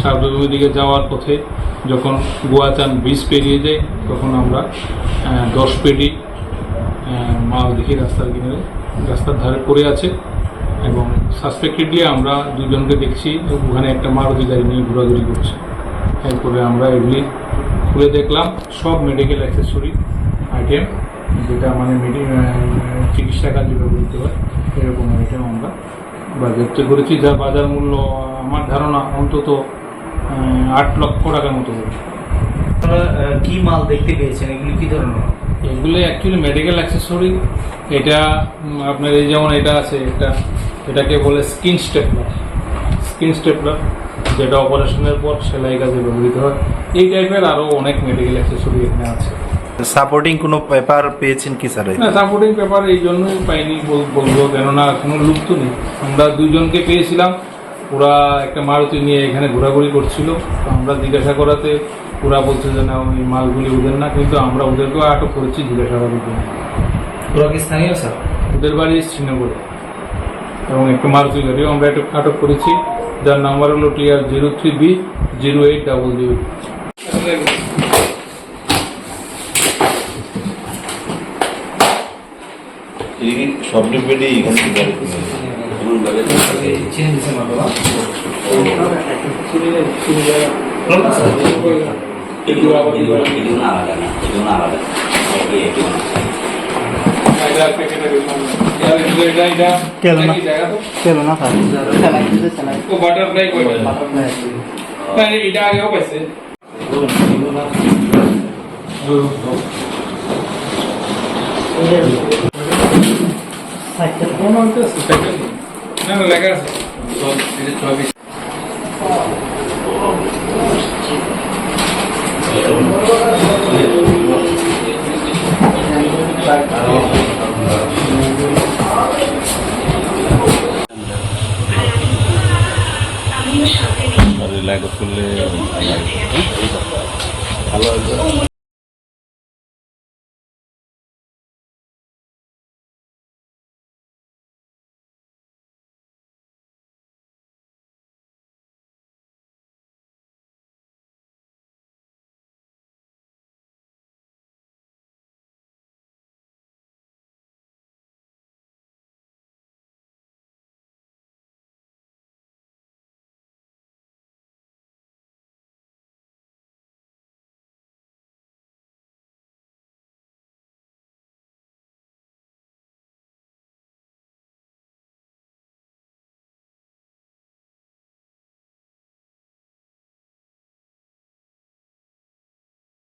সাবরুমের দিকে যাওয়ার পথে যখন গোয়াচান ব্রিজ পেরিয়ে যাই তখন আমরা 10 পেটি মাল দেখি রাস্তার কিনারে, রাস্তার ধারে পড়ে আছে এবং সাসপেক্টেডলি আমরা দুজনকে দেখছি ওখানে একটা মারুতি গাড়ি নিয়ে ঘোরাঘুরি করছে। এরপরে আমরা এগুলি খুলে দেখলাম সব মেডিকেল অ্যাক্সেসরি আইটেম, যেটা মানে চিকিৎসা কাজে ব্যবহৃত হয় এরকম আইটেম আমরা বাজেয়াপ্ত করেছি, যার বাজার মূল্য আমার ধারণা অন্তত 8 লক্ষ টাকার মতো হবে। কি মাল দেখতে পেয়েছেন, এগুলি কি ধরনের? এগুলো অ্যাকচুয়ালি মেডিকেল অ্যাক্সেসরি। এটা আপনার এই যেমন এটা আছে, এটাকে বলে স্কিন স্টেপলার, যেটা অপারেশনের পর সেলাই কাজে ব্যবহৃত হয়। এই টাইপের আরও অনেক মেডিকেল অ্যাক্সেসরি এখানে আছে। সাপোর্টিং কোনো পেপার পেয়েছেন কি স্যার? না, সাপোর্টিং পেপার এই জন্যই পাইনি বলবো, কেননা কোনো লুক তো নেই। আমরা দুজনকে পেয়েছিলাম, ওরা একটা মারুতি নিয়ে এখানে ঘোরাঘুরি করছিল। আমরা জিজ্ঞাসা করাতে ওরা বলছে যে না ওই মালগুলি ওদের না, কিন্তু আমরা ওদেরকেও আটক করেছি জিজ্ঞাসাবাদের জন্য। ওরা কি স্থানীয় স্যার? ওদের বাড়ি শ্রীনগরে এবং একটা মারুতি গাড়িও আমরা আটক করেছি, যার নাম্বার হলো TR03B0800। সব ডিপেন্ডই এখান থেকে এটা আগেও পাইছে। না লেখা আছে করলে ভালো